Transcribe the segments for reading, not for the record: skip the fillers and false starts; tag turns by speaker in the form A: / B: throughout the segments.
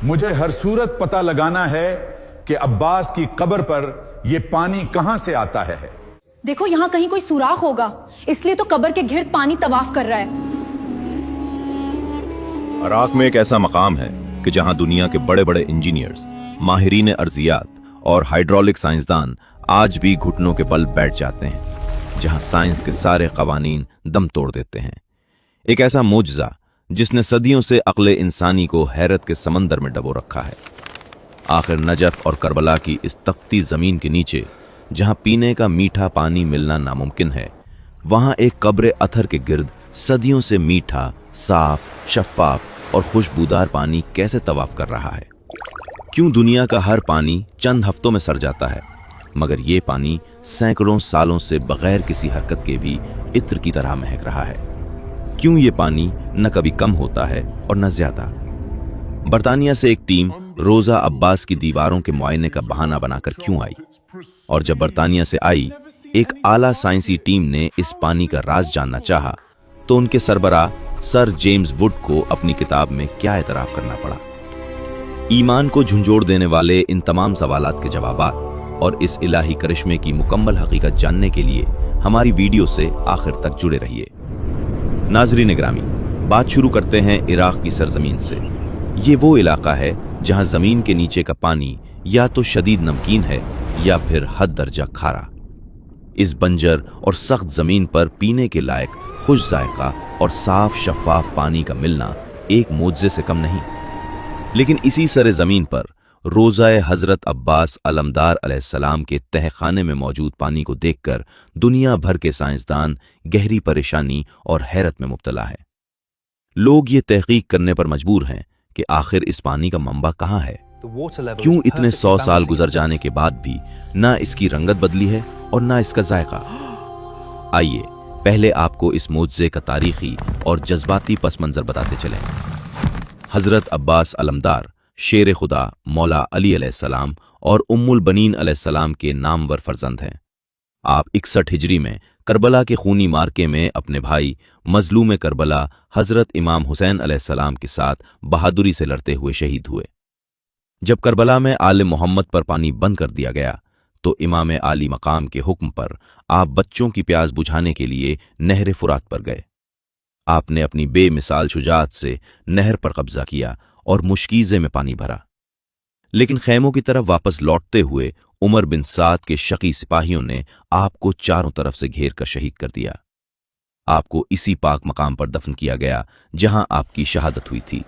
A: मुझे हर सूरत पता लगाना है कि अब्बास की कब्र पर यह पानी कहां से आता है।
B: देखो यहाँ कहीं कोई सुराख होगा, इसलिए तो कब्र के घिर्द पानी तवाफ कर रहा है।
C: इराक में एक ऐसा मकाम है कि जहां दुनिया के बड़े बड़े इंजीनियर्स, माहिरीन अर्जियात और हाइड्रोलिक साइंसदान आज भी घुटनों के बल बैठ जाते हैं, जहां साइंस के सारे कवानीन दम तोड़ देते हैं। एक ऐसा मोजज़ा जिसने सदियों से अक्ल इंसानी को हैरत के समंदर में डबो रखा है। आखिर नजफ और करबला की इस तपती ज़मीन के नीचे, जहां पीने का मीठा पानी मिलना नामुमकिन है, वहां एक कब्र अथर के गिर्द सदियों से मीठा, साफ, शफाफ और खुशबूदार पानी कैसे तवाफ कर रहा है। क्यों दुनिया का हर पानी चंद हफ्तों में सर जाता है, मगर ये पानी सैकड़ों सालों से बगैर किसी हरकत के भी इत्र की तरह महक रहा है। क्यों ये पानी न कभी कम होता है और न ज्यादा। बरतानिया से एक टीम रोजा अब्बास की दीवारों के मुआयने का बहाना बनाकर क्यों आई, और जब बरतानिया से आई एक आला साइंसी टीम ने इस पानी का राज जानना चाहा, तो उनके सरबराह सर जेम्स वुड को अपनी किताब में क्या एतराफ करना पड़ा। ईमान को झुंझोड़ देने वाले इन तमाम सवालात के जवाबात और इस इलाही करिश्मे की मुकम्मल हकीकत जानने के लिए हमारी वीडियो से आखिर तक जुड़े रहिए। नाज़रीन ग्रामी, बात शुरू करते हैं इराक की सरजमीन से। ये वो इलाका है जहां जमीन के नीचे का पानी या तो शदीद नमकीन है या फिर हद दर्जा खारा। इस बंजर और सख्त जमीन पर पीने के लायक खुश जायका और साफ शफाफ पानी का मिलना एक मोज़े से कम नहीं। लेकिन इसी सरे जमीन पर रोज़ाए हजरत अब्बास अलमदार अलैहिस्सलाम के तहखाने में मौजूद पानी को देखकर दुनिया भर के साइंसदान गहरी परेशानी और हैरत में मुब्तला है। लोग ये तहकीक करने पर मजबूर हैं कि आखिर इस पानी का मंबा कहाँ है। क्यों इतने 100 साल गुजर जाने के बाद भी ना इसकी रंगत बदली है और ना इसका जायका। आइए पहले आपको इस मोज़े का तारीखी और जज्बाती पस मंजर बताते चलें। हजरत अब्बास अलमदार शेर खुदा मौला अली अलैहिस्सलाम और उम्मुल बनीन अलैहिस्सलाम के नामवर फर्जंद हैं। आप 61 हिजरी में करबला के खूनी मार्के में अपने भाई मजलूम करबला हजरत इमाम हुसैन अलैहिस्सलाम के साथ बहादुरी से लड़ते हुए शहीद हुए। जब करबला में आले मोहम्मद पर पानी बंद कर दिया गया, तो इमाम आली मकाम के हुक्म पर आप बच्चों की प्यास बुझाने के लिए नहर फुरात पर गए। आपने अपनी बेमिसाल शुजाअत से नहर पर कब्जा किया और मुश्कीज़े में पानी भरा। लेकिन खैमों की तरफ वापस लौटते हुए उमर बिन साद के शकी सिपाहियों ने आपको चारों तरफ से घेर कर शहीद कर दिया। आपको इसी पाक मकाम पर दफन किया गया जहां आपकी शहादत हुई थी,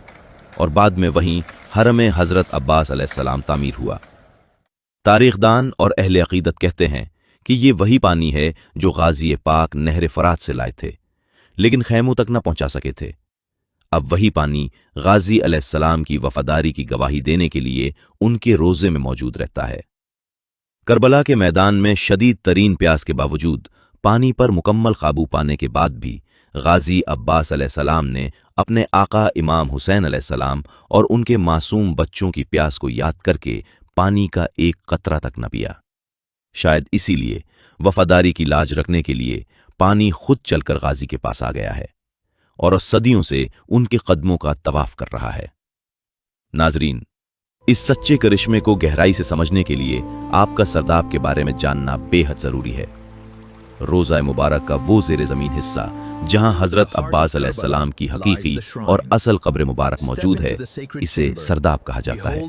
C: और बाद में वहीं हरम हजरत अब्बास अलैहिस्सलाम तामीर हुआ। तारीखदान और अहले अकीदत कहते हैं कि ये वही पानी है जो गाजी पाक नहर फरात से लाए थे, लेकिन खैमों तक न पहुंचा सके थे। अब वही पानी गाजी अलैहिस्सलाम की वफादारी की गवाही देने के लिए उनके रोजे में मौजूद रहता है। करबला के मैदान में शदीद तरीन प्यास के बावजूद पानी पर मुकम्मल काबू पाने के बाद भी गाजी अब्बास अलैहिस्सलाम ने अपने आका इमाम हुसैन अलैहिस्सलाम और उनके मासूम बच्चों की प्यास को याद करके पानी का एक कतरा तक न पिया। शायद इसीलिए वफादारी की लाज रखने के लिए पानी खुद चलकर गाजी के पास आ गया है और सदियों से उनके कदमों का तवाफ कर रहा है। नाजरीन, इस सच्चे करिश्मे को गहराई से समझने के लिए आपका सरदाब के बारे में जानना बेहद जरूरी है। रोज़ा मुबारक का वो ज़ेरे ज़मीन हिस्सा जहां हजरत अब्बास अलैहिस्सलाम की हकीकी और असल कब्र मुबारक मौजूद है, इसे सरदाब कहा जाता है।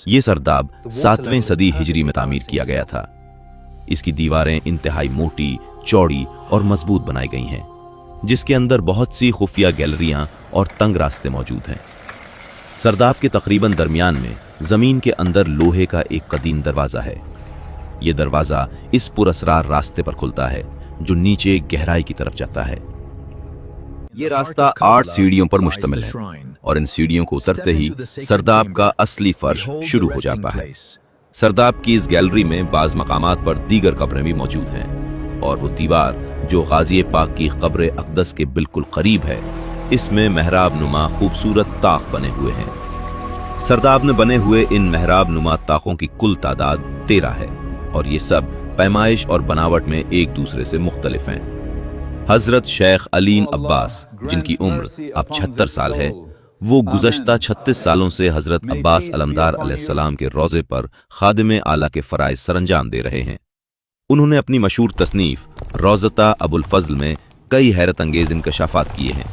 C: ये सरदाब 7वीं सदी हिजरी में तामीर किया गया था। इसकी दीवारें इंतहाई मोटी, चौड़ी और मजबूत बनाई गई हैं, जिसके अंदर बहुत सी खुफिया गैलरियां और तंग रास्ते मौजूद हैं। सरदाब के तकरीबन दरमियान में जमीन के अंदर लोहे का एक कदीम दरवाजा है। यह दरवाजा इस पुरअसरार रास्ते पर खुलता है जो नीचे गहराई की तरफ जाता है। यह रास्ता 8 सीढ़ियों पर मुश्तमिल है और इन सीढ़ियों को उतरते ही सरदाब का असली फर्श शुरू हो जाता है। सरदाब की इस गैलरी में बाज मकामात पर दीगर कब्रें भी मौजूद हैं, और वो दीवार जो गाजी पाक की कब्र अक़दस के बिल्कुल करीब है, इसमें मेहराब नुमा खूबसूरत ताक बने हुए हैं। सरदाब में बने हुए इन मेहराब नुमा ताकों की कुल तादाद 13 है, और ये सब पैमाइश और बनावट में एक दूसरे से मुख्तलिफ हैं। हजरत शेख अलीन अब्बास, जिनकी उम्र अब 76 साल है, وہ گزشتہ 36 سالوں سے حضرت عباس علمدار علیہ السلام کے روضے پر خادم اعلیٰ کے فرائض سر انجام دے رہے ہیں۔ انہوں نے اپنی مشہور تصنیف روضۃ ابو الفضل میں کئی حیرت انگیز انکشافات کیے ہیں۔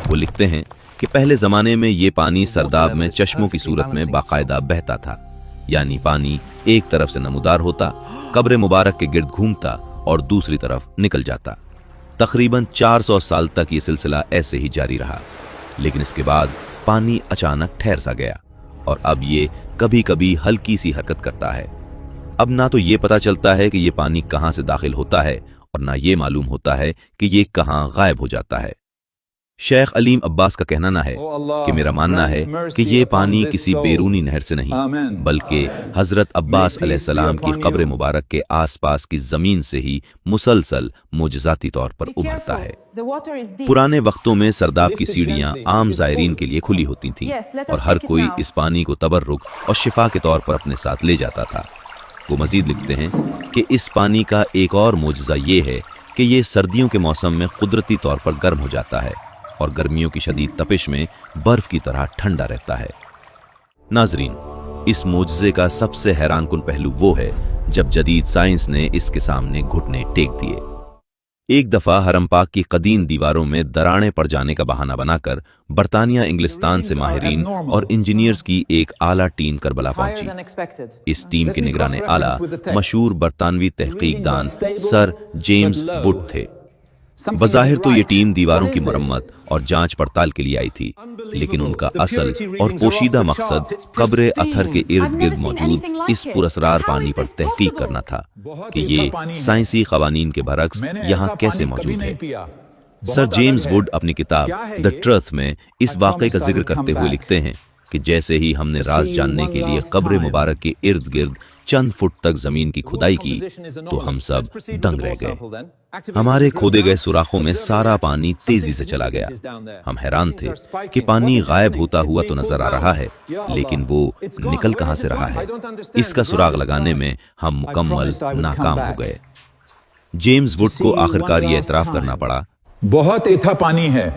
C: وہ لکھتے ہیں کہ پہلے زمانے میں یہ پانی سرداب میں چشموں کی صورت میں باقاعدہ بہتا تھا، یعنی پانی ایک طرف سے نمودار ہوتا، قبر مبارک کے گرد گھومتا اور دوسری طرف نکل جاتا۔ تقریباً 400 سال تک یہ سلسلہ ایسے ہی جاری رہا، لیکن اس کے بعد پانی اچانک ٹھہر سا گیا اور اب یہ کبھی کبھی ہلکی سی حرکت کرتا ہے۔ اب نہ تو یہ پتہ چلتا ہے کہ یہ پانی کہاں سے داخل ہوتا ہے اور نہ یہ معلوم ہوتا ہے کہ یہ کہاں غائب ہو جاتا ہے۔ شیخ علیم عباس کا کہنا نہ ہے کہ میرا ماننا ہے کہ یہ پانی کسی بیرونی نہر سے نہیں بلکہ حضرت عباس علیہ السلام کی قبر مبارک کے آس پاس کی زمین سے ہی مسلسل معجزاتی طور پر ابھرتا ہے۔ پرانے وقتوں میں سرداب کی سیڑھیاں عام زائرین کے لیے کھلی ہوتی تھیں اور ہر کوئی اس پانی کو تبرک اور شفا کے طور پر اپنے ساتھ لے جاتا تھا۔ وہ مزید لکھتے ہیں کہ اس پانی کا ایک اور معجزہ یہ ہے کہ یہ سردیوں کے موسم میں قدرتی طور پر گرم ہو جاتا ہے اور گرمیوں کی شدید تپش میں برف کی طرح ٹھنڈا رہتا ہے۔ ناظرین، اس معجزے کا سب سے حیران کن پہلو وہ ہے جب جدید سائنس نے اس کے سامنے گھٹنے ٹیک دیے۔ ایک دفعہ حرم پاک کی قدیم دیواروں میں دراڑیں پڑ جانے کا بہانہ بنا کر برطانیہ انگلستان سے ماہرین اور انجینئرز کی ایک اعلیٰ ٹیم کربلا پہنچی۔ اس ٹیم کے نگران اعلیٰ مشہور برطانوی تحقیق دان سر جیمز وڈ تھے۔ بظاہر تو یہ ٹیم دیواروں کی مرمت اور جانچ پڑتال کے لیے آئی تھی، لیکن ان کا اصل اور پوشیدہ مقصد قبر اطہر کے ارد گرد موجود اس پراسرار پانی پر تحقیق کرنا تھا کہ یہ سائنسی قوانین کے برعکس یہاں کیسے موجود ہے۔ سر جیمز وڈ اپنی کتاب دی ٹروتھ میں اس واقعے کا ذکر کرتے ہوئے لکھتے ہیں کہ جیسے ہی ہم نے راز جاننے کے لیے قبر مبارک کے ارد گرد چند فٹ تک زمین کی کھدائی کی تو ہم سب دنگ رہ گئے۔ ہمارے کھودے گئے سوراخوں میں سارا پانی تیزی سے چلا گیا۔ ہم حیران تھے کہ پانی غائب ہوتا ہوا تو نظر آ رہا ہے، لیکن وہ نکل کہاں سے رہا ہے؟ اس کا سراغ لگانے میں ہم مکمل ناکام ہو گئے۔ جیمز وڈ کو آخرکار یہ اعتراف کرنا پڑا،
A: بہت ایتھا پانی ہے،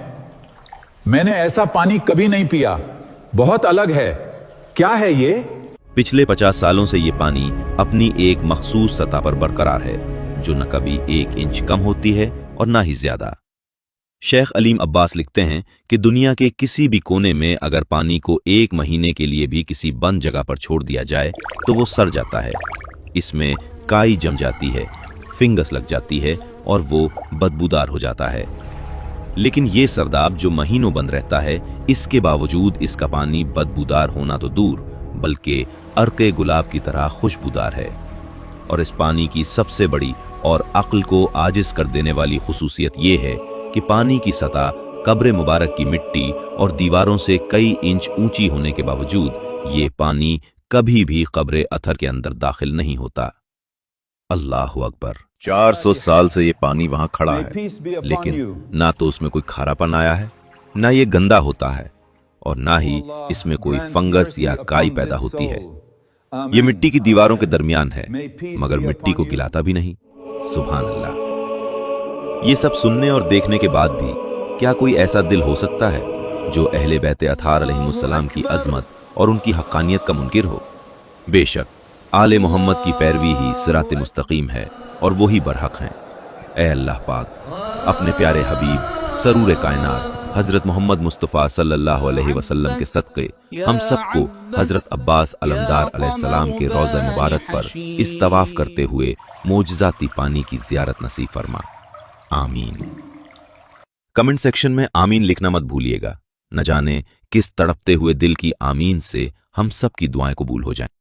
A: میں نے ایسا پانی کبھی نہیں پیا، بہت الگ ہے، کیا ہے یہ؟
C: پچھلے 50 سالوں سے یہ پانی اپنی ایک مخصوص سطح پر برقرار ہے جو نہ کبھی 1 انچ کم ہوتی ہے اور نہ ہی زیادہ۔ شیخ علیم عباس لکھتے ہیں کہ دنیا کے کسی بھی کونے میں اگر پانی کو 1 مہینے کے لیے بھی کسی بند جگہ پر چھوڑ دیا جائے تو وہ سڑ جاتا ہے، اس میں کائی جم جاتی ہے، فنگس لگ جاتی ہے اور وہ بدبودار ہو جاتا ہے۔ لیکن یہ سرداب جو مہینوں بند رہتا ہے، اس کے باوجود اس کا پانی بدبودار ہونا تو دور بلکہ عرق گلاب کی طرح خوشبودار ہے۔ اور اس پانی کی سب سے بڑی اور عقل کو عاجز کر دینے والی خصوصیت یہ ہے کہ پانی کی سطح قبر مبارک کی مٹی اور دیواروں سے کئی انچ اونچی ہونے کے باوجود یہ پانی کبھی بھی قبر اطہر کے اندر داخل نہیں ہوتا۔ اللہ اکبر! 400 سال سے یہ پانی وہاں کھڑا ہے، لیکن نہ تو اس میں کوئی کھارا پن آیا ہے، نہ یہ گندا ہوتا ہے اور نہ ہی اس میں کوئی فنگس یا کائی پیدا ہوتی ہے۔ یہ مٹی کی دیواروں کے درمیان ہے مگر مٹی کو گلاتا بھی نہیں۔ سبحان اللہ! یہ سب سننے اور دیکھنے کے بعد بھی کیا کوئی ایسا دل ہو سکتا ہے جو اہل بیت اطہار علیہ السلام کی عظمت اور ان کی حقانیت کا منکر ہو؟ بے شک آل محمد کی پیروی ہی صراط مستقیم ہے اور وہی برحق ہیں۔ اے اللہ پاک، اپنے پیارے حبیب سرور کائنات حضرت محمد مصطفیٰ صلی اللہ علیہ وسلم کے صدقے ہم سب کو حضرت عباس علمدار علیہ السلام کے روضہ مبارک پر اس طواف کرتے ہوئے معجزاتی پانی کی زیارت نصیب فرما، آمین۔ کمنٹ سیکشن میں آمین لکھنا مت بھولیے گا، نہ جانے کس تڑپتے ہوئے دل کی آمین سے ہم سب کی دعائیں قبول ہو جائیں۔